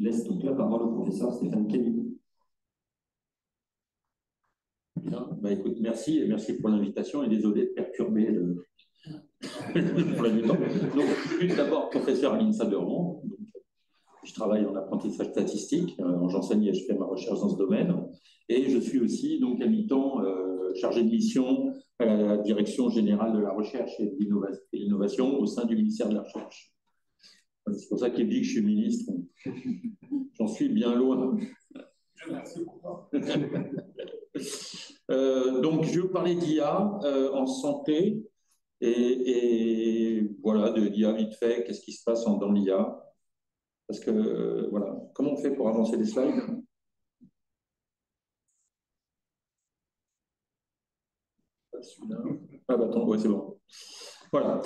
laisse donc la parole au professeur Stéphane Kelly. Bien. Bah, écoute, merci et merci pour l'invitation et désolé de perturber le temps. Donc, je suis d'abord professeur à l'INSA de Rouen. Je travaille en apprentissage statistique, j'enseigne et je fais ma recherche dans ce domaine. Et je suis aussi donc à mi-temps chargé de mission à la direction générale de la recherche et de l'innovation au sein du ministère de la Recherche. C'est pour ça qu'il dit que je suis ministre. J'en suis bien loin. Merci beaucoup. Donc, je vais vous parler d'IA en santé et voilà, de l'IA vite fait, qu'est-ce qui se passe dans l'IA. Parce que, voilà, comment on fait pour avancer les slides? Ah bah attends, ouais, c'est bon. Voilà.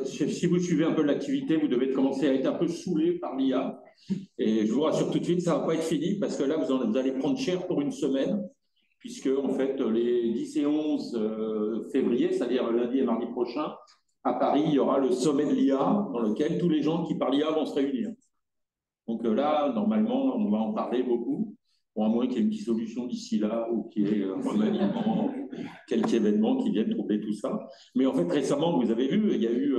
Si vous suivez un peu l'activité, vous devez commencer à être un peu saoulé par l'IA. Et je vous rassure tout de suite, ça ne va pas être fini parce que là, vous allez prendre cher pour une semaine, puisque en fait, les 10 et 11 février, c'est-à-dire lundi et mardi prochain, à Paris, il y aura le sommet de l'IA dans lequel tous les gens qui parlent IA vont se réunir. Donc là, normalement, on va en parler beaucoup. Bon, à moins qu'il y ait une petite solution d'ici là ou qu'il y ait un remaniement, quelques événements qui viennent troubler tout ça. Mais en fait, récemment, vous avez vu, il y a eu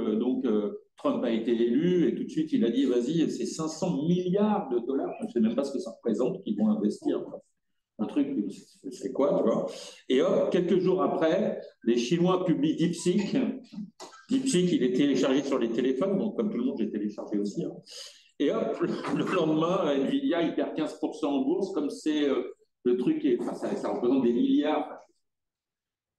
Trump a été élu et tout de suite, il a dit vas-y, c'est 500 milliards de dollars. Je ne sais même pas ce que ça représente qu'ils vont investir. Un truc, c'est quoi, tu vois? Et hop, quelques jours après, les Chinois publient DeepSeek. DeepSeek, il est téléchargé sur les téléphones, donc comme tout le monde, j'ai téléchargé aussi. Et hop, le lendemain, Nvidia, il perd 15% en bourse, comme c'est le truc, ça représente des milliards.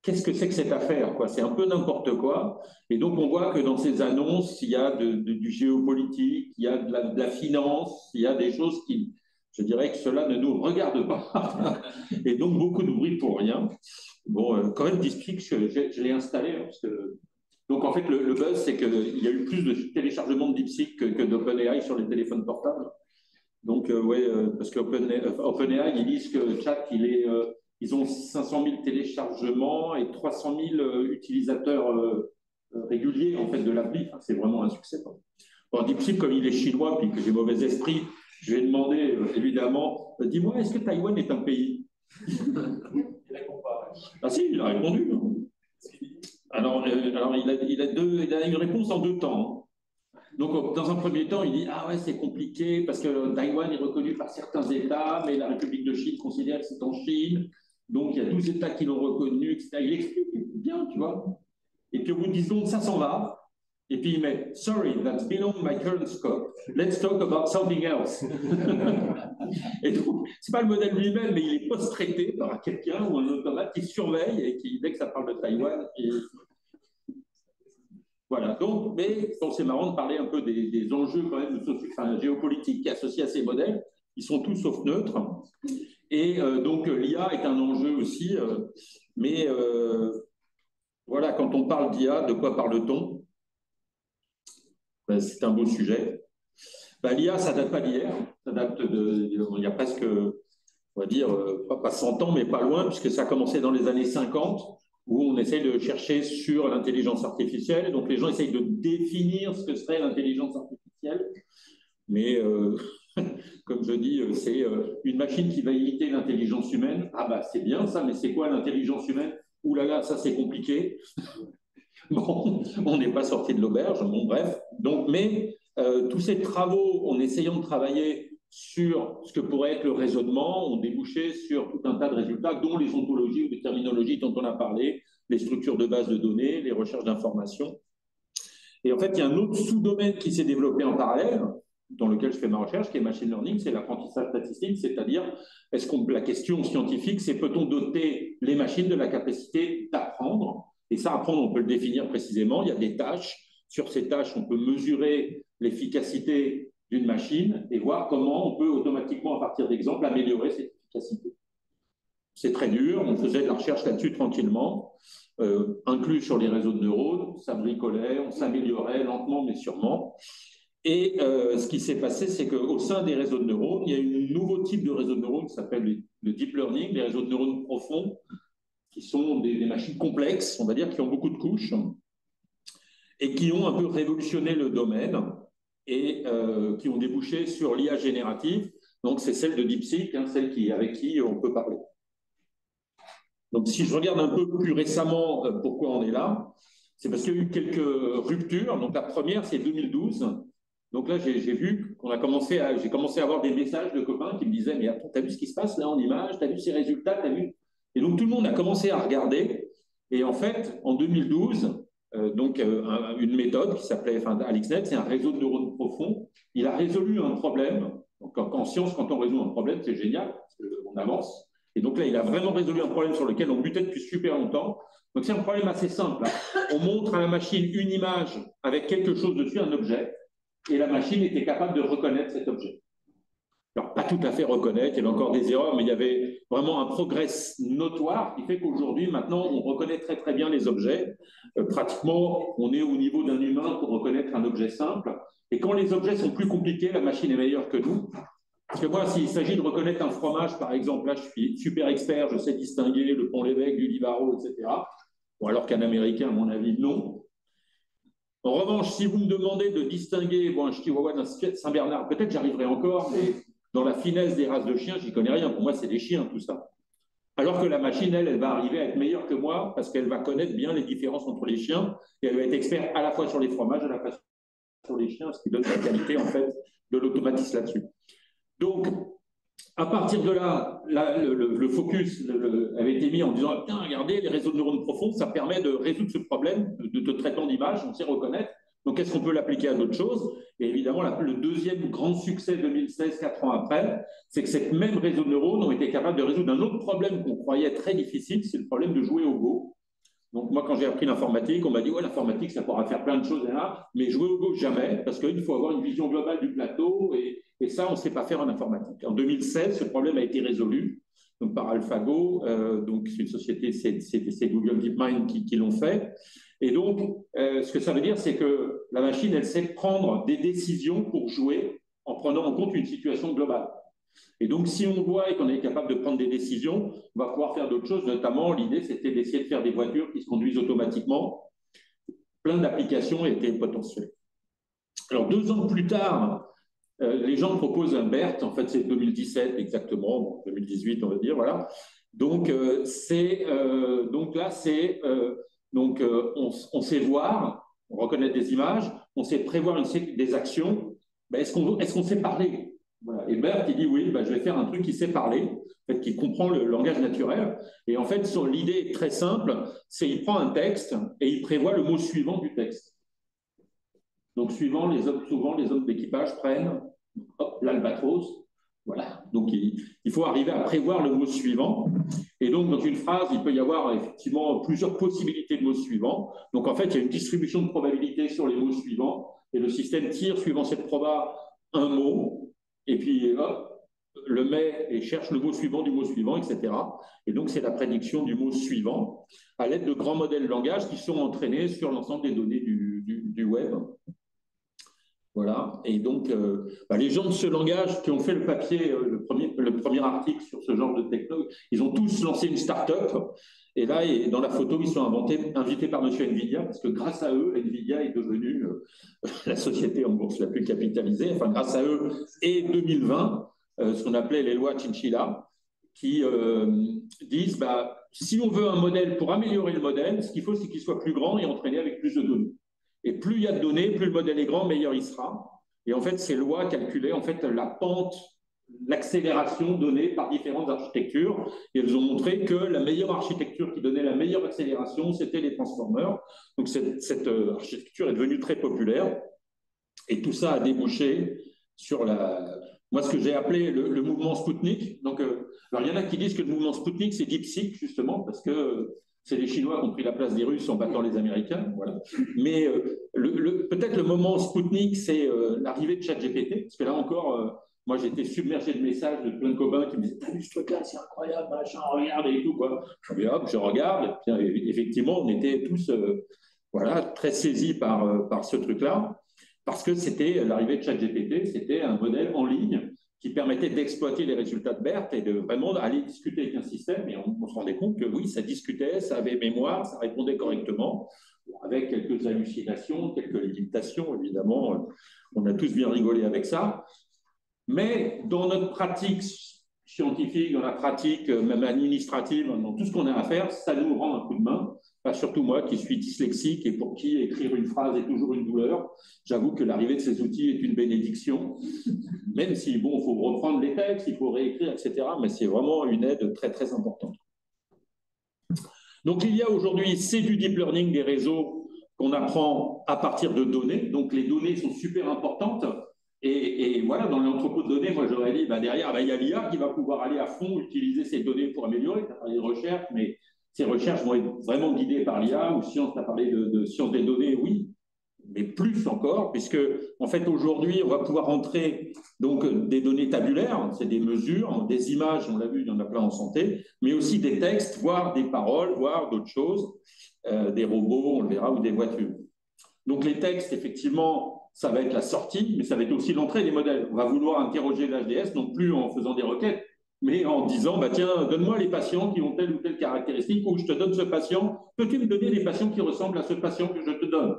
Qu'est-ce que c'est que cette affaire, quoi? C'est un peu n'importe quoi. Et donc, on voit que dans ces annonces, il y a du géopolitique, il y a de la finance, il y a des choses qui, je dirais que cela ne nous regarde pas. Et donc, beaucoup de bruit pour rien. Bon, quand même, DeepSeek, je l'ai installé, hein, parce que... Donc, en fait, le buzz, c'est qu'il y a eu plus de téléchargements de DeepSeek que d'OpenAI sur les téléphones portables. Donc, parce qu'OpenAI, ils disent que Chat, ils ont 500 000 téléchargements et 300 000 utilisateurs réguliers, en fait, de l'appli. Enfin, c'est vraiment un succès, quoi. Bon, DeepSeek, comme il est chinois, puis que j'ai mauvais esprit, je lui ai demandé, évidemment, dis-moi, est-ce que Taïwan est un pays? Il répond pas. Ah si, il a répondu. Alors il a une réponse en 2 temps. Donc, dans un premier temps, il dit « Ah ouais, c'est compliqué parce que Taïwan est reconnu par certains États, mais la République de Chine considère que c'est en Chine. Donc, il y a 12 États qui l'ont reconnu, etc. » Il explique bien, tu vois. Et puis, au bout de 10 secondes, ça s'en va. Et puis, il met « Sorry, that's beyond my current scope. Let's talk about something else. » Et donc, ce n'est pas le modèle lui-même, mais il est post-traité par quelqu'un ou un automate qui surveille et qui, dès que ça parle de Taïwan, voilà, donc, mais bon, c'est marrant de parler un peu des enjeux quand même géopolitiques associés à ces modèles. Ils sont tous sauf neutres. Et donc, l'IA est un enjeu aussi. Mais voilà, quand on parle d'IA, de quoi parle-t-on? Ben, c'est un beau sujet. Ben, l'IA, ça date pas d'hier. Ça date il y a presque, on va dire, pas 100 ans, mais pas loin, puisque ça a commencé dans les années 50. Où on essaye de chercher sur l'intelligence artificielle. Donc, les gens essayent de définir ce que serait l'intelligence artificielle. Mais, comme je dis, c'est une machine qui va imiter l'intelligence humaine. Ah bah, c'est bien ça, mais c'est quoi l'intelligence humaine? Ouh là là, ça c'est compliqué. Bon, on n'est pas sorti de l'auberge. Bon, bref. Donc, mais tous ces travaux, en essayant de travailler sur ce que pourrait être le raisonnement, ont débouché sur tout un tas de résultats, dont les ontologies ou les terminologies dont on a parlé, les structures de base de données, les recherches d'informations. Et en fait, il y a un autre sous-domaine qui s'est développé en parallèle, dans lequel je fais ma recherche, qui est machine learning, c'est l'apprentissage statistique, c'est-à-dire, la question scientifique, c'est peut-on doter les machines de la capacité d'apprendre? Et ça, apprendre, on peut le définir précisément. Il y a des tâches. Sur ces tâches, on peut mesurer l'efficacité d'une machine et voir comment on peut automatiquement, à partir d'exemples, améliorer cette efficacité. C'est très dur, on faisait de la recherche là-dessus tranquillement, inclus sur les réseaux de neurones, ça bricolait, on s'améliorait lentement mais sûrement. Et ce qui s'est passé, c'est qu'au sein des réseaux de neurones, il y a un nouveau type de réseau de neurones qui s'appelle le deep learning, les réseaux de neurones profonds, qui sont des machines complexes, on va dire, qui ont beaucoup de couches, et qui ont un peu révolutionné le domaine. et qui ont débouché sur l'IA générative. Donc, c'est celle de DeepSeek, hein, celle avec qui on peut parler. Donc, si je regarde un peu plus récemment pourquoi on est là, c'est parce qu'il y a eu quelques ruptures. Donc, la première, c'est 2012. Donc là, j'ai vu qu'on a commencé j'ai commencé à avoir des messages de copains qui me disaient, mais attends, t'as vu ce qui se passe là en image, t'as vu ces résultats, t'as vu. Et donc, tout le monde a commencé à regarder. Et en fait, en 2012, une méthode qui s'appelait AlexNet, c'est un réseau de neurones profonds. Il a résolu un problème. Donc, en science, quand on résout un problème, c'est génial, parce qu'on avance. Et donc là, il a vraiment résolu un problème sur lequel on butait depuis super longtemps. Donc, c'est un problème assez simple. On montre à la machine une image avec quelque chose dessus, un objet, et la machine était capable de reconnaître cet objet. Alors, pas tout à fait reconnaître, il y avait encore des erreurs, mais il y avait vraiment un progrès notoire qui fait qu'aujourd'hui, maintenant, on reconnaît très très bien les objets. Pratiquement, on est au niveau d'un humain pour reconnaître un objet simple. Et quand les objets sont plus compliqués, la machine est meilleure que nous. Parce que moi, s'il s'agit de reconnaître un fromage, par exemple, là, je suis super expert, je sais distinguer le Pont-l'Évêque du Livaro, etc. Bon, alors qu'un Américain, à mon avis, non. En revanche, si vous me demandez de distinguer un chihuahua d'un Saint-Bernard, peut-être j'arriverai encore, mais dans la finesse des races de chiens, j'y connais rien. Pour moi, c'est des chiens, tout ça. Alors que la machine, elle va arriver à être meilleure que moi parce qu'elle va connaître bien les différences entre les chiens et elle va être experte à la fois sur les fromages, à la fois sur les chiens, ce qui donne la qualité, en fait, de l'automatisme là-dessus. Donc, à partir de là, le focus avait été mis en disant, tiens, regardez, les réseaux de neurones profonds, ça permet de résoudre ce problème de traitement d'image, on sait reconnaître. Donc, est-ce qu'on peut l'appliquer à d'autres choses? Et évidemment, le deuxième grand succès 2016, 4 ans après, c'est que ces mêmes réseaux de neurones ont été capables de résoudre un autre problème qu'on croyait très difficile, c'est le problème de jouer au Go. Donc, moi, quand j'ai appris l'informatique, on m'a dit, ouais, l'informatique, ça pourra faire plein de choses, là, mais jouer au Go, jamais, parce qu'il faut avoir une vision globale du plateau, et ça, on ne sait pas faire en informatique. En 2016, ce problème a été résolu donc, par AlphaGo, donc c'est une société, c'est Google DeepMind qui l'ont fait. Et donc, ce que ça veut dire, c'est que la machine, elle sait prendre des décisions pour jouer en prenant en compte une situation globale. Et donc, si on voit et qu'on est capable de prendre des décisions, on va pouvoir faire d'autres choses. Notamment, l'idée, c'était d'essayer de faire des voitures qui se conduisent automatiquement. Plein d'applications étaient potentielles. Alors, 2 ans plus tard, les gens proposent un BERT. En fait, c'est 2017 exactement, bon, 2018, on va dire, voilà. Donc, on sait voir, on reconnaît des images, on sait prévoir des actions. Ben, est-ce qu'on sait parler? Voilà. Et BERT, il dit oui, ben, je vais faire un truc qui sait parler, en fait, qui comprend le langage naturel. Et en fait, l'idée est très simple, c'est il prend un texte et il prévoit le mot suivant du texte. Donc, souvent, les hommes d'équipage prennent l'albatros. Voilà. Donc, il faut arriver à prévoir le mot suivant. Et donc, dans une phrase, il peut y avoir effectivement plusieurs possibilités de mots suivants. Donc, en fait, il y a une distribution de probabilité sur les mots suivants. Et le système tire, suivant cette proba, un mot. Et puis, hop, le met et cherche le mot suivant du mot suivant, etc. Et donc, c'est la prédiction du mot suivant à l'aide de grands modèles de langage qui sont entraînés sur l'ensemble des données du web. Voilà. Et donc, les gens de ce langage qui ont fait le papier, le premier article sur ce genre de techno, ils ont tous lancé une start-up. Et là, dans la photo, ils sont invités par monsieur Nvidia, parce que grâce à eux, Nvidia est devenue la société en bourse la plus capitalisée. Enfin, grâce à eux, et 2020, ce qu'on appelait les lois Chinchilla, qui disent, si on veut un modèle, pour améliorer le modèle, ce qu'il faut, c'est qu'il soit plus grand et entraîné avec plus de données. Et plus il y a de données, plus le modèle est grand, meilleur il sera. Et en fait, ces lois calculaient en fait la pente, l'accélération donnée par différentes architectures. Et elles ont montré que la meilleure architecture qui donnait la meilleure accélération, c'était les transformers. Donc cette architecture est devenue très populaire. Et tout ça a débouché sur moi, ce que j'ai appelé le mouvement Spoutnik. Donc, alors, il y en a qui disent que le mouvement Spoutnik, c'est DeepSeek, justement, parce que c'est les Chinois qui ont pris la place des Russes en battant les Américains. Voilà. Mais peut-être le moment Spoutnik, c'est l'arrivée de ChatGPT, parce que là encore, moi j'étais submergé de messages de plein de copains qui me disaient « T'as vu ce truc-là, c'est incroyable, machin, regarde et tout. » quoi. Je regarde, et effectivement, on était tous très saisis par ce truc-là, parce que c'était l'arrivée de ChatGPT, c'était un modèle en ligne qui permettait d'exploiter les résultats de BERT et de vraiment aller discuter avec un système. Et on se rendait compte que oui, ça discutait, ça avait mémoire, ça répondait correctement, avec quelques hallucinations, quelques limitations, évidemment. On a tous bien rigolé avec ça. Mais dans notre pratique scientifique, dans la pratique même administrative, dans tout ce qu'on a à faire, ça nous rend un coup de main. Enfin, surtout moi qui suis dyslexique et pour qui écrire une phrase est toujours une douleur. J'avoue que l'arrivée de ces outils est une bénédiction, même si, bon, il faut reprendre les textes, il faut réécrire, etc. Mais c'est vraiment une aide très, très importante. Donc, il y a aujourd'hui, c'est du deep learning des réseaux qu'on apprend à partir de données. Donc, les données sont super importantes. Et voilà, dans l'entrepôt de données, moi, j'aurais dit, derrière, il y a l'IA qui va pouvoir aller à fond, utiliser ces données pour améliorer. Tu as parlé de recherche, mais ces recherches vont être vraiment guidées par l'IA. Ou science, tu as parlé de science des données, oui, mais plus encore, puisque, en fait, aujourd'hui, on va pouvoir entrer donc des données tabulaires, c'est des mesures, des images, on l'a vu, il y en a plein en santé, mais aussi des textes, voire des paroles, voire d'autres choses, des robots, on le verra, ou des voitures. Donc, les textes, effectivement, ça va être la sortie, mais ça va être aussi l'entrée des modèles. On va vouloir interroger l'HDS, non plus en faisant des requêtes, mais en disant, tiens, donne-moi les patients qui ont telle ou telle caractéristique, ou je te donne ce patient, peux-tu me donner des patients qui ressemblent à ce patient que je te donne?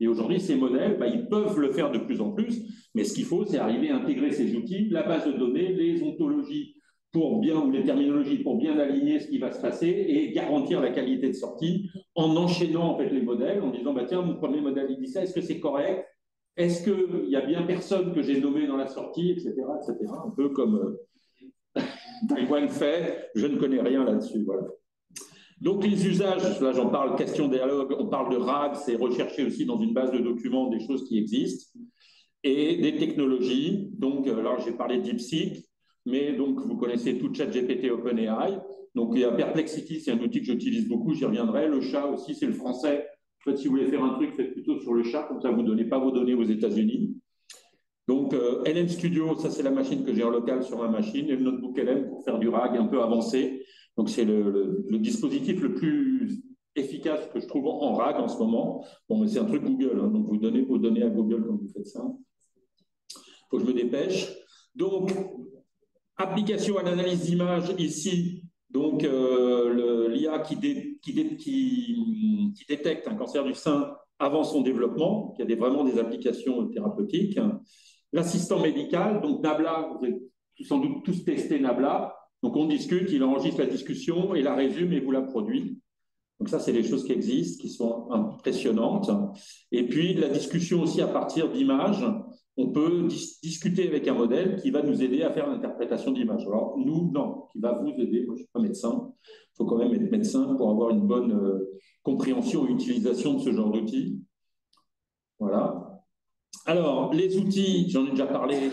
Et aujourd'hui, ces modèles, ils peuvent le faire de plus en plus, mais ce qu'il faut, c'est arriver à intégrer ces outils, la base de données, les ontologies pour bien, ou les terminologies pour bien aligner ce qui va se passer et garantir la qualité de sortie en enchaînant en fait les modèles, en disant, tiens, mon premier modèle, il dit ça, est-ce que c'est correct? Est-ce qu'il y a bien personne que j'ai nommé dans la sortie, etc., etc. Un peu comme Taïwan fait, je ne connais rien là-dessus, voilà. Donc les usages, là j'en parle, question dialogue, on parle de RAG, c'est rechercher aussi dans une base de documents des choses qui existent, et des technologies, donc alors j'ai parlé de DeepSeek, mais donc vous connaissez tout ChatGPT OpenAI, donc il y a Perplexity, c'est un outil que j'utilise beaucoup, j'y reviendrai, le chat aussi, c'est le français, en fait si vous voulez faire un truc, faites plutôt sur le chat, comme ça vous ne donnez pas vos données aux États-Unis. Donc LM Studio, ça c'est la machine que j'ai en local sur ma machine, et le notebook LM pour faire du RAG un peu avancé. Donc c'est le dispositif le plus efficace que je trouve en RAG en ce moment. Bon, mais c'est un truc Google, hein, donc vous donnez vos données à Google quand vous faites ça. Il faut que je me dépêche. Donc, application à l'analyse d'image ici, donc l'IA qui détecte un cancer du sein avant son développement, il y a vraiment des applications thérapeutiques. L'assistant médical, donc Nabla, vous avez sans doute tous testé Nabla, donc on discute, il enregistre la discussion et la résume et vous la produit. Donc ça, c'est des choses qui existent, qui sont impressionnantes. Et puis, la discussion aussi à partir d'images, on peut discuter avec un modèle qui va nous aider à faire l'interprétation d'images. Alors, nous, non, qui va vous aider. Moi, je ne suis pas médecin. Il faut quand même être médecin pour avoir une bonne compréhension et utilisation de ce genre d'outils. Voilà. Alors, les outils, j'en ai déjà parlé.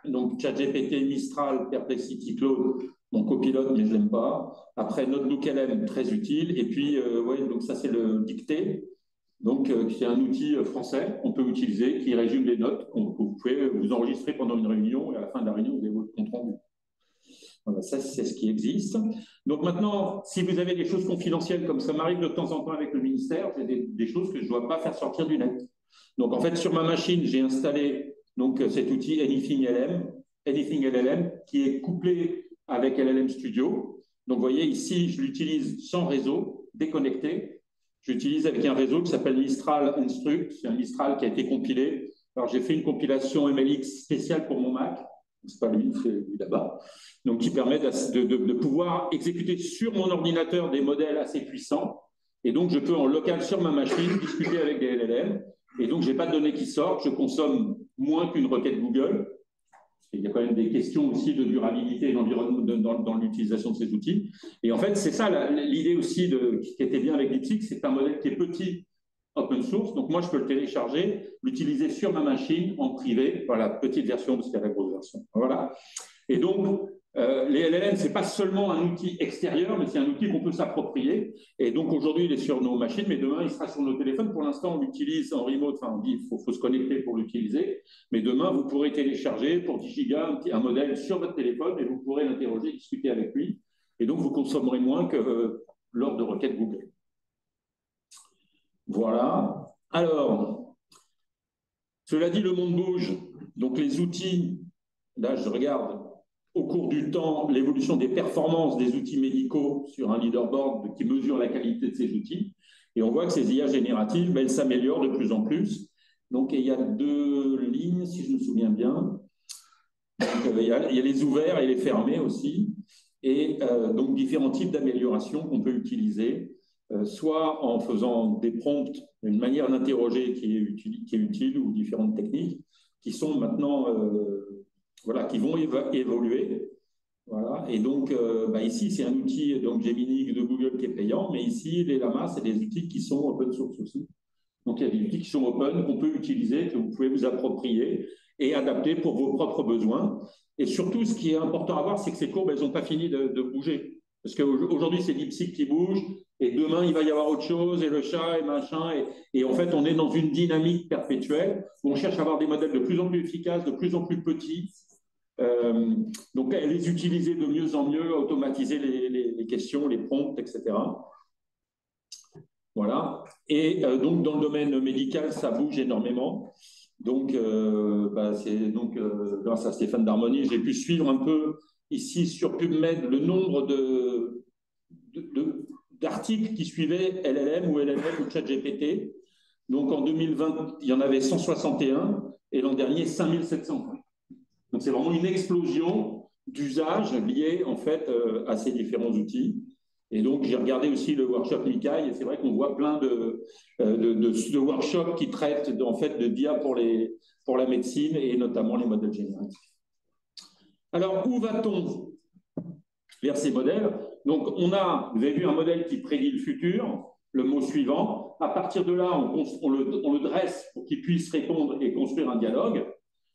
Donc, ChatGPT, Mistral, Perplexity, Claude, mon copilote, mais je ne l'aime pas. Après, Notebook LM, très utile. Et puis, ouais, donc ça, c'est le dicté. Donc, c'est un outil français qu'on peut utiliser, qui résume les notes. Vous pouvez vous enregistrer pendant une réunion et à la fin de la réunion, vous avez votre compte rendu. Voilà, ça, c'est ce qui existe. Donc maintenant, si vous avez des choses confidentielles, comme ça m'arrive de temps en temps avec le ministère, j'ai des choses que je ne dois pas faire sortir du net. Donc, en fait, sur ma machine, j'ai installé donc, cet outil Anything LLM, qui est couplé avec LLM Studio. Donc, vous voyez, ici, je l'utilise sans réseau, déconnecté. J'utilise avec un réseau qui s'appelle Mistral Instruct. C'est un Mistral qui a été compilé. Alors, j'ai fait une compilation MLX spéciale pour mon Mac. C'est pas lui, c'est lui là-bas. Donc, qui permet de pouvoir exécuter sur mon ordinateur des modèles assez puissants. Et donc, je peux en local sur ma machine discuter avec des LLM. Et donc, je n'ai pas de données qui sortent. Je consomme moins qu'une requête Google. Il y a quand même des questions aussi de durabilité et d'environnement dans l'utilisation de ces outils. Et en fait, c'est ça l'idée aussi qui était bien avec DeepSeek, c'est un modèle qui est petit, open source. Donc moi, je peux le télécharger, l'utiliser sur ma machine en privé, voilà, petite version parce qu'il y a la grosse version. Voilà. Et donc, les LLM, ce n'est pas seulement un outil extérieur, mais c'est un outil qu'on peut s'approprier. Et donc, aujourd'hui, il est sur nos machines, mais demain, il sera sur nos téléphones. Pour l'instant, on l'utilise en remote. Enfin, on dit qu'il faut se connecter pour l'utiliser. Mais demain, vous pourrez télécharger pour 10 gigas un modèle sur votre téléphone et vous pourrez l'interroger, discuter avec lui. Et donc, vous consommerez moins que lors de requêtes Google. Voilà. Alors, cela dit, le monde bouge. Donc, les outils, là, je regarde au cours du temps l'évolution des performances des outils médicaux sur un leaderboard qui mesure la qualité de ces outils. Et on voit que ces IA génératives, elles s'améliorent de plus en plus. Donc, il y a deux lignes, si je me souviens bien. Donc, il y a les ouverts et les fermés aussi. Et donc, différents types d'améliorations qu'on peut utiliser, soit en faisant des prompts, une manière d'interroger qui est utile, ou différentes techniques qui sont maintenant, voilà, qui vont évoluer. Voilà. Et donc, ici, c'est un outil, donc Gemini de Google qui est payant, mais ici, les Llamas, c'est des outils qui sont open source aussi. Donc, il y a des outils qui sont open, qu'on peut utiliser, que vous pouvez vous approprier et adapter pour vos propres besoins. Et surtout, ce qui est important à voir, c'est que ces courbes, elles n'ont pas fini de bouger. Parce qu'aujourd'hui, c'est DeepSeek qui bouge, et demain, il va y avoir autre chose, et le chat, et machin. Et en fait, on est dans une dynamique perpétuelle où on cherche à avoir des modèles de plus en plus efficaces, de plus en plus petits. Donc, les utiliser de mieux en mieux, automatiser les questions, les prompts, etc. Voilà. Et donc, dans le domaine médical, ça bouge énormément. Donc, c'est donc grâce à Stéphane Darmoni, j'ai pu suivre un peu ici sur PubMed le nombre d'articles qui suivaient LLM ou ChatGPT. Donc, en 2020, il y en avait 161 et l'an dernier, 5700. Donc, c'est vraiment une explosion d'usage lié en fait à ces différents outils. Et donc, j'ai regardé aussi le workshop Mikai, et c'est vrai qu'on voit plein de workshops qui traitent en fait de d'IA pour la médecine et notamment les modèles génératifs. Alors, où va-t-on vers ces modèles? Donc, vous avez vu un modèle qui prédit le futur, le mot suivant. À partir de là, on le dresse pour qu'il puisse répondre et construire un dialogue.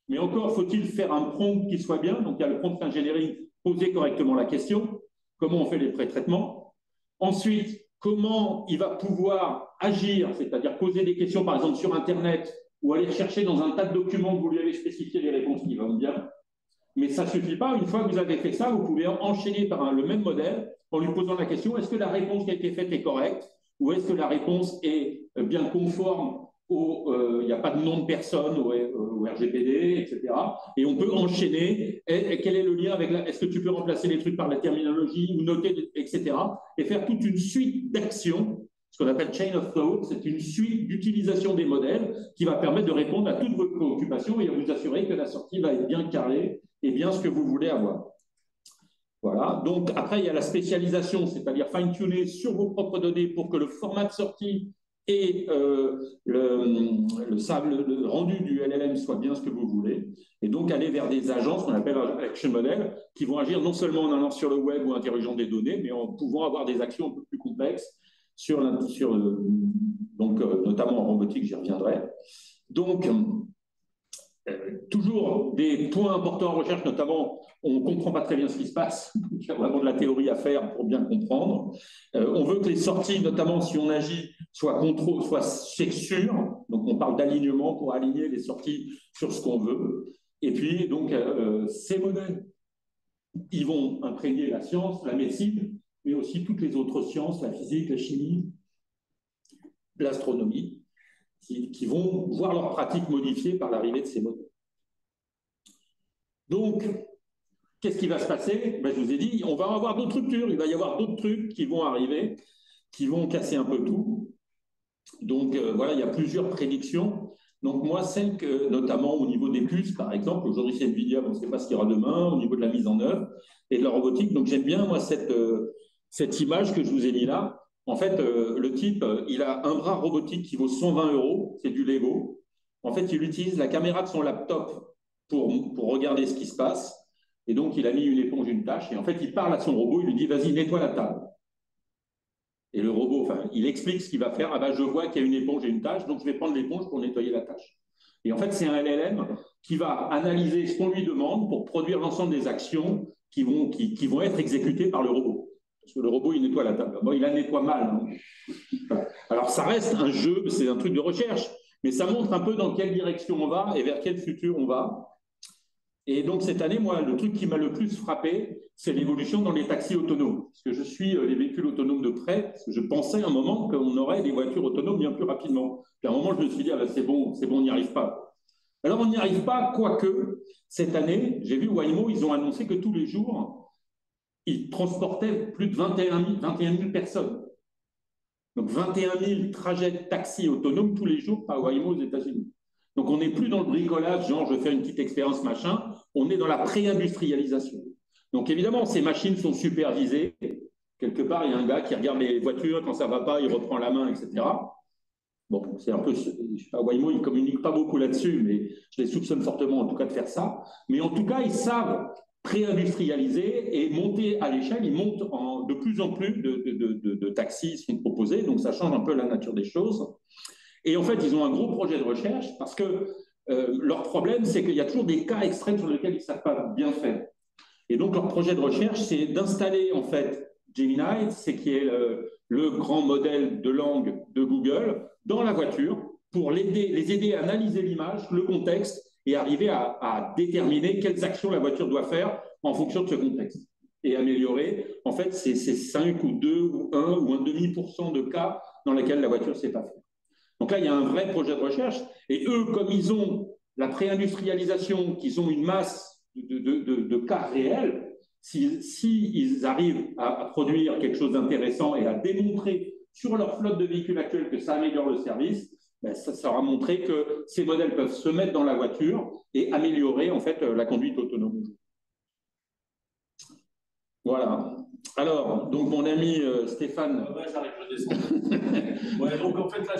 Mais encore faut-il faire un prompt qui soit bien. Donc, il y a le prompt engineering, poser correctement la question. Comment on fait les pré-traitements? Ensuite, comment il va pouvoir agir, c'est-à-dire poser des questions, par exemple, sur Internet, ou aller chercher dans un tas de documents que vous lui avez spécifié les réponses qui vont bien. Mais ça ne suffit pas. Une fois que vous avez fait ça, vous pouvez enchaîner par le même modèle en lui posant la question, est-ce que la réponse qui a été faite est correcte, ou est-ce que la réponse est bien conforme il n'y a pas de nom de personne au RGPD, etc. Et on peut enchaîner. Quel est le lien avec est-ce que tu peux remplacer les trucs par la terminologie ou noter, etc. Et faire toute une suite d'actions, ce qu'on appelle chain of thought. C'est une suite d'utilisation des modèles qui va permettre de répondre à toutes vos préoccupations et à vous assurer que la sortie va être bien carrée et bien ce que vous voulez avoir. Voilà. Donc, après, il y a la spécialisation, c'est-à-dire fine-tuner sur vos propres données pour que le format de sortie et le rendu du LLM soit bien ce que vous voulez. Et donc, aller vers des agences qu'on appelle action model, qui vont agir non seulement en allant sur le web ou interrogeant des données, mais en pouvant avoir des actions un peu plus complexes notamment en robotique, j'y reviendrai. Donc, toujours des points importants en recherche, notamment, on ne comprend pas très bien ce qui se passe. Il y a vraiment de la théorie à faire pour bien comprendre. On veut que les sorties, notamment si on agit, soient sûres. Donc, on parle d'alignement pour aligner les sorties sur ce qu'on veut. Et puis, donc, ces modèles, ils vont imprégner la science, la médecine, mais aussi toutes les autres sciences, la physique, la chimie, l'astronomie, qui vont voir leur pratique modifiée par l'arrivée de ces modèles. Donc, qu'est-ce qui va se passer? Je vous ai dit, on va avoir d'autres ruptures, il va y avoir d'autres trucs qui vont arriver, qui vont casser un peu tout. Donc, voilà, il y a plusieurs prédictions. Donc, moi, celle que, notamment au niveau des puces, par exemple, aujourd'hui c'est Nvidia, on ne sait pas ce qu'il y aura demain, au niveau de la mise en œuvre et de la robotique. Donc, j'aime bien, moi, cette image que je vous ai mis là. En fait, le type, il a un bras robotique qui vaut 120 €, c'est du Lego. En fait, il utilise la caméra de son laptop pour regarder ce qui se passe. Et donc, il a mis une éponge, une tâche. Et en fait, il parle à son robot, il lui dit, vas-y, nettoie la table. Et le robot, il explique ce qu'il va faire. Je vois qu'il y a une éponge et une tâche, donc je vais prendre l'éponge pour nettoyer la tâche. Et en fait, c'est un LLM qui va analyser ce qu'on lui demande pour produire l'ensemble des actions qui vont être exécutées par le robot. Parce que le robot, il nettoie la table. Bon, il la nettoie mal. Alors, ça reste un jeu, c'est un truc de recherche, mais ça montre un peu dans quelle direction on va et vers quel futur on va. Et donc, cette année, moi, le truc qui m'a le plus frappé, c'est l'évolution dans les taxis autonomes. Parce que je suis les véhicules autonomes de près, parce que je pensais à un moment qu'on aurait des voitures autonomes bien plus rapidement. Puis à un moment, je me suis dit, c'est bon, on n'y arrive pas. Alors, on n'y arrive pas, quoique, cette année, j'ai vu Waymo, ils ont annoncé que tous les jours, ils transportaient plus de 21 000 personnes. Donc, 21 000 trajets de taxis autonomes tous les jours par Waymo aux États-Unis. Donc, on n'est plus dans le bricolage, genre je vais faire une petite expérience, machin. On est dans la pré-industrialisation. Donc, évidemment, ces machines sont supervisées. Quelque part, il y a un gars qui regarde les voitures, quand ça ne va pas, il reprend la main, etc. Bon, c'est un peu, je sais pas, Waymo, ils ne communiquent pas beaucoup là-dessus, mais je les soupçonne fortement, en tout cas, de faire ça. Mais en tout cas, ils savent pré-industrialiser et monter à l'échelle. Ils montent de plus en plus de taxis sont proposés, donc ça change un peu la nature des choses. Et en fait, ils ont un gros projet de recherche parce que leur problème, c'est qu'il y a toujours des cas extrêmes sur lesquels ils ne savent pas bien faire. Et donc, leur projet de recherche, c'est d'installer, en fait, Gemini, c'est qui est le grand modèle de langue de Google, dans la voiture pour les aider à analyser l'image, le contexte et arriver à déterminer quelles actions la voiture doit faire en fonction de ce contexte. Et améliorer, en fait, ces 5 ou 2 ou 1 ou 1,5% de cas dans lesquels la voiture ne sait pas faire. Donc là, il y a un vrai projet de recherche. Et eux, comme ils ont la pré-industrialisation, qu'ils ont une masse de cas réels, s'ils arrivent à produire quelque chose d'intéressant et à démontrer sur leur flotte de véhicules actuels que ça améliore le service, ben ça aura montré que ces modèles peuvent se mettre dans la voiture et améliorer en fait la conduite autonome. Voilà. Alors, donc mon ami Stéphane. Ouais, j'arrive, je descends. Ouais, donc en fait, là,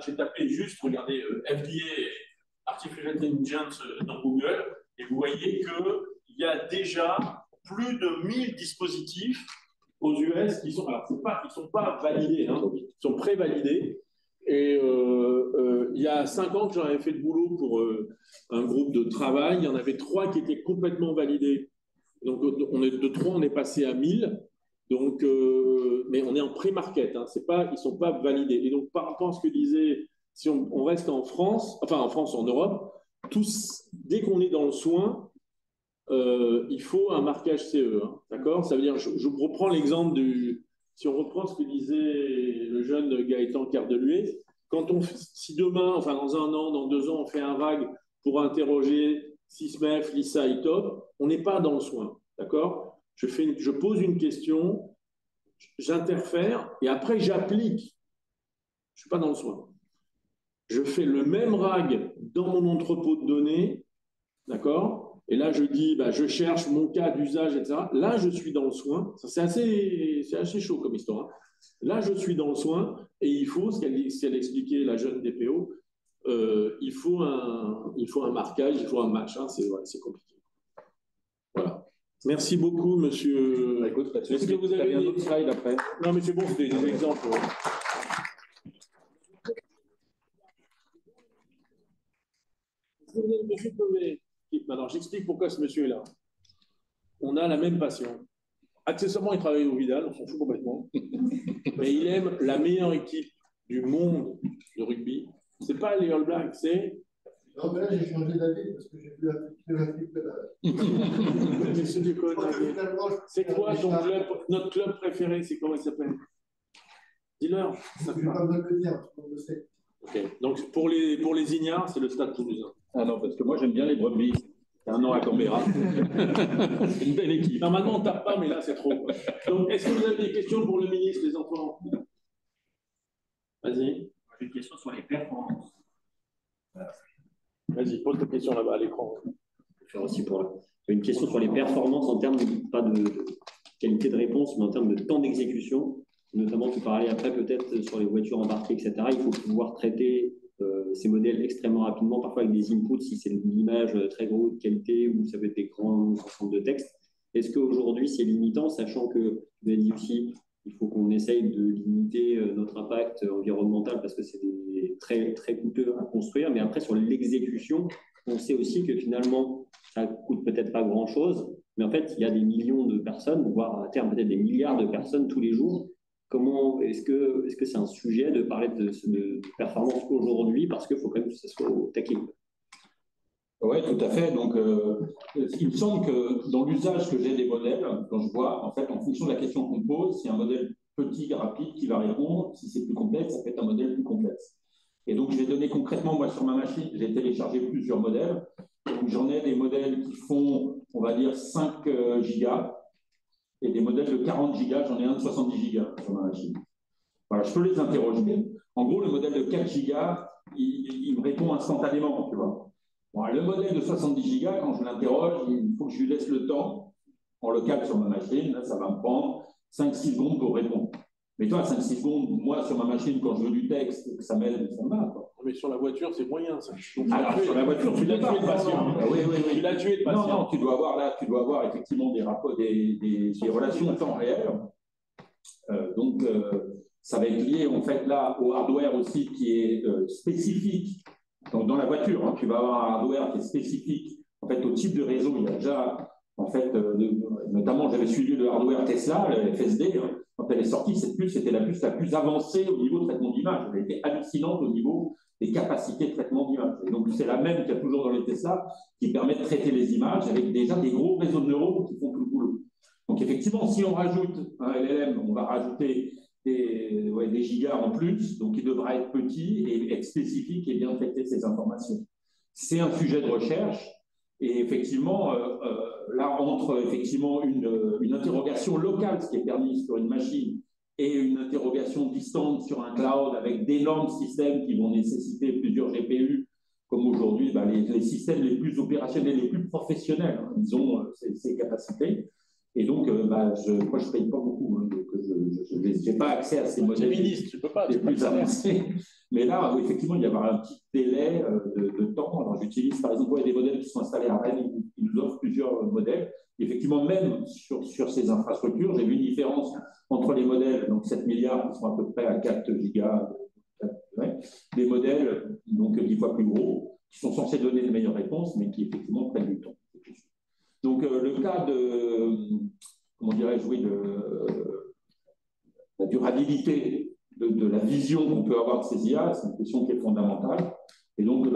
j'ai tapé juste, regardez, FDA, Artificial Intelligence dans Google, et vous voyez qu'il y a déjà plus de 1000 dispositifs aux US qui sont, alors, ils sont pas validés, hein, ils sont pré-validés. Et il y a 5 ans que j'en avais fait le boulot pour un groupe de travail, il y en avait 3 qui étaient complètement validés. Donc, de 3, on est passé à 1000. Donc, mais on est en pré-market, hein, ils ne sont pas validés. Et donc, par rapport à ce que disait, si on reste en France, enfin en France, en Europe, dès qu'on est dans le soin, il faut un marquage CE. Hein, d'accord? Ça veut dire, je reprends l'exemple si on reprend ce que disait le jeune Gaëtan Cardeluet, si demain, enfin dans 1 an, dans 2 ans, on fait un RAG pour interroger SISMEF, LISA, ITOP, on n'est pas dans le soin, d'accord? Je pose une question, j'interfère et après j'applique. Je ne suis pas dans le soin. Je fais le même RAG dans mon entrepôt de données, d'accord? Et là, je dis, je cherche mon cas d'usage, etc. Là, je suis dans le soin. C'est assez chaud comme histoire. Hein. Là, je suis dans le soin et il faut, ce qu'elle expliquait, la jeune DPO, il faut un marquage, il faut un match. Hein, c'est compliqué. Voilà. Merci beaucoup, monsieur. Écoute, est-ce que vous avez un autre slide après? Non, mais c'est bon, c'est des exemples. Alors, j'explique pourquoi ce monsieur est là. On a la même passion. Accessoirement, il travaille au Vidal, on s'en fout complètement. Mais il aime la meilleure équipe du monde de rugby. C'est pas les All Blacks, c'est. Non, mais là, j'ai changé d'avis parce que j'ai vu C'est quoi notre club préféré? C'est comment il s'appelle? Dis-leur. Je ne vais pas me le dire, on le sait. Ok. Donc, pour les ignares, c'est le Stade Toulousain. Ah non, parce que moi, j'aime bien les brebis. C'est un an à Canberra. C'est une belle équipe. Normalement, on ne tape pas, mais là, c'est trop. Donc, est-ce que vous avez des questions pour le ministre, les enfants? Vas-y. J'ai une question sur les performances. Vas-y, pose ta question là-bas à l'écran. J'ai une question sur les performances en termes pas de qualité de réponse, mais en termes de temps d'exécution. Notamment, tu parlais après peut-être sur les voitures embarquées, etc. Il faut pouvoir traiter ces modèles extrêmement rapidement, parfois avec des inputs, si c'est une image très haute qualité ou ça peut être des grands ensembles de textes. Est-ce qu'aujourd'hui, c'est limitant, sachant que, vous avez dit aussi, il faut qu'on essaye de limiter notre impact environnemental parce que c'est très, très coûteux à construire. Mais après, sur l'exécution, on sait aussi que finalement, ça ne coûte peut-être pas grand-chose, mais en fait, il y a des millions de personnes, voire à terme peut-être des milliards de personnes tous les jours. Comment est-ce que c'est un sujet de parler de performance aujourd'hui parce qu'il faut quand même que ce soit au taquet? Oui, tout à fait. Donc, il me semble que dans l'usage que j'ai des modèles, quand je vois, en fait, en fonction de la question qu'on pose, c'est un modèle petit, rapide qui va répondre. Si c'est plus complexe, ça peut être un modèle plus complexe. Et donc, je vais donner concrètement, moi, sur ma machine, j'ai téléchargé plusieurs modèles. Donc, j'en ai des modèles qui font, on va dire, 5 gigas et des modèles de 40 gigas. J'en ai un de 70 gigas sur ma machine. Voilà, je peux les interroger. En gros, le modèle de 4 gigas, il me répond instantanément, tu vois. Bon, le modèle de 70 gigas, quand je l'interroge, il faut que je lui laisse le temps, en local sur ma machine, là, ça va me prendre 5-6 secondes pour répondre. Mais toi, 5-6 secondes, moi, sur ma machine, quand je veux du texte, que ça m'aide, ça me va. Quoi. Mais sur la voiture, c'est moyen, ça. Alors, sur la voiture, tu l'as tué de patient. Oui. Tu l'as tué de patient. Non, tu dois avoir effectivement des rapports, des relations en temps réel. Ça va être lié, en fait, là, au hardware aussi qui est spécifique. Donc, dans la voiture, hein, tu vas avoir un hardware qui est spécifique, en fait, au type de réseau. Il y a déjà, en fait, notamment, j'avais suivi le hardware Tesla, le FSD, hein. Quand elle est sortie, cette puce, c'était la puce la plus avancée au niveau de traitement d'image. Elle était hallucinante au niveau des capacités de traitement d'image. Et donc, c'est la même qu'il y a toujours dans les Tesla, qui permet de traiter les images avec déjà des gros réseaux de neurones qui font tout le boulot. Donc, effectivement, si on rajoute un LLM, on va rajouter des gigas en plus, donc il devra être petit et être spécifique et bien traiter ces informations. C'est un sujet de recherche. Et effectivement, là, entre effectivement une interrogation locale, ce qui est permis sur une machine, et une interrogation distante sur un cloud avec d'énormes systèmes qui vont nécessiter plusieurs GPU, comme aujourd'hui, les systèmes les plus opérationnels, les plus professionnels, hein, ils ont ces capacités. Et donc, moi, je ne paye pas beaucoup, hein, donc je n'ai pas accès à ces modèles tu peux pas, les plus avancés. Mais là, effectivement, il y a un petit délai de temps. Alors, j'utilise par exemple des modèles qui sont installés à Rennes, ils nous offrent plusieurs modèles. Effectivement, même sur ces infrastructures, j'ai vu une différence entre les modèles, donc 7 milliards qui sont à peu près à 4 gigas, des modèles donc 10 fois plus gros, qui sont censés donner de meilleures réponses, mais qui effectivement prennent du temps. Donc, le cas comment dirais-je, de la durabilité de la vision qu'on peut avoir de ces IA, c'est une question qui est fondamentale. Et donc,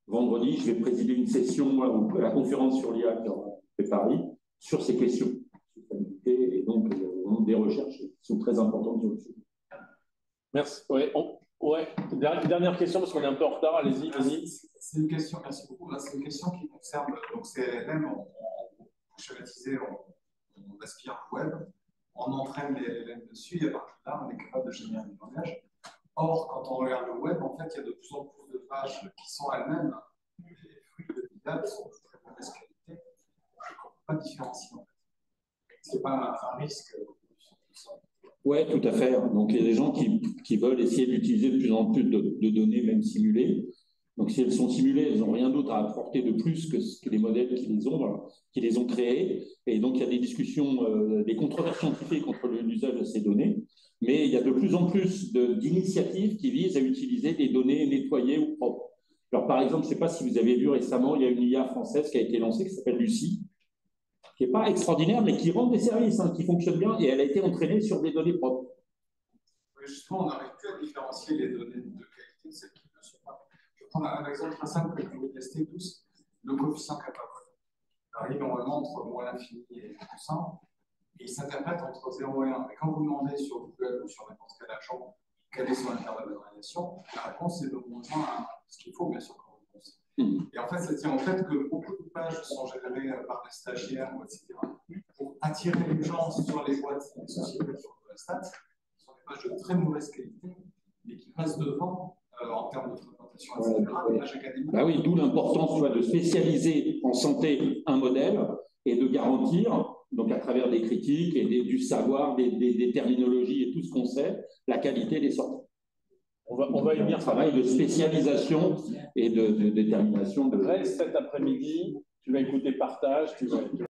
vendredi, je vais présider une session à la conférence sur l'IA qui aura fait Paris sur ces questions. Et donc, des recherches qui sont très importantes sur le sujet. Merci. Dernière question, parce qu'on est un peu en retard. Allez-y, vas-y. C'est une question, merci beaucoup. C'est une question qui concerne, donc c'est LLM, on schématisé, on aspire le web, on entraîne les LLM dessus, et à partir de là, on est capable de générer du langage. Or, quand on regarde le web, en fait, il y a de plus en plus de pages qui sont elles-mêmes des fruits de l'IA qui sont de très mauvaise qualité, et qu'on ne peut pas différencier. En fait. Ce n'est pas un risque. Oui, tout à fait. Donc, il y a des gens qui veulent essayer d'utiliser de plus en plus de données, même simulées. Donc, si elles sont simulées, elles n'ont rien d'autre à apporter de plus que les modèles qui les ont créées. Et donc, il y a des discussions, des controverses scientifiques contre l'usage de ces données. Mais il y a de plus en plus d'initiatives qui visent à utiliser des données nettoyées ou propres. Alors, par exemple, je ne sais pas si vous avez vu récemment, il y a une IA française qui a été lancée, qui s'appelle Lucie, qui n'est pas extraordinaire, mais qui rend des services, hein, qui fonctionnent bien, et elle a été entraînée sur des données propres. Oui, justement, on n'arrive plus à différencier les données de qualité de celles qui ne sont pas. Je vais prendre un exemple très simple que vous testez tous, le coefficient kappa. Il normalement entre moins l'infini et 100, et il s'interprète entre 0 et 1. Mais quand vous demandez sur Google ou sur n'importe quel agent quel est son intervalle de variation, la réponse est de moins 1 à 1, ce qu'il faut bien sûr comme réponse. Et en fait, ça tient au fait que beaucoup de pages sont générées par des stagiaires, etc., pour attirer les gens sur les boîtes des sociétés sur le stats, qui sont des pages de très mauvaise qualité, mais qui passent devant en termes de fréquentation, etc., des pages académiques. Bah oui, d'où l'importance de spécialiser en santé un modèle et de garantir, donc à travers des critiques et du savoir, des terminologies et tout ce qu'on sait, la qualité des sorties. On va y venir. Travail de spécialisation et de détermination. Reste cet après-midi, tu vas écouter Partage, tu vas